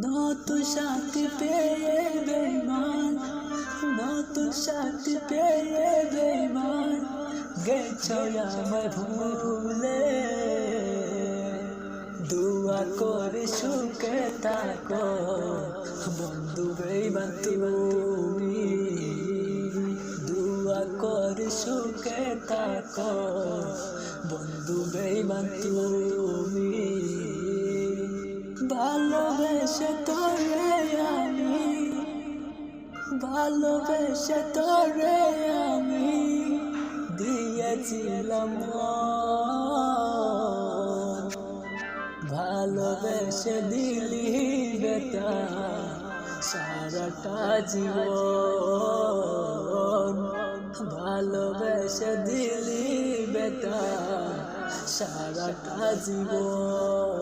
নতুন সাথী পেয়ে বেঈমান, নতুন সাথী পেয়ে বেঈমান, গেছো আমায় ভুলে। দুয়া করে সুখে থাকো বন্ধু বেঈমান তুমি, দুয়া করে সুখে থাকো বন্ধু বেঈমান তুমি। ভালোবেসে তোরে আমি, ভালোবেসে তোরে আমি দিয়েছিলাম মন, ভালোবেসে দিলি বেটা সারাটা জীবন, ভালোবেসে দিলি বেটা সারাটা জীবন।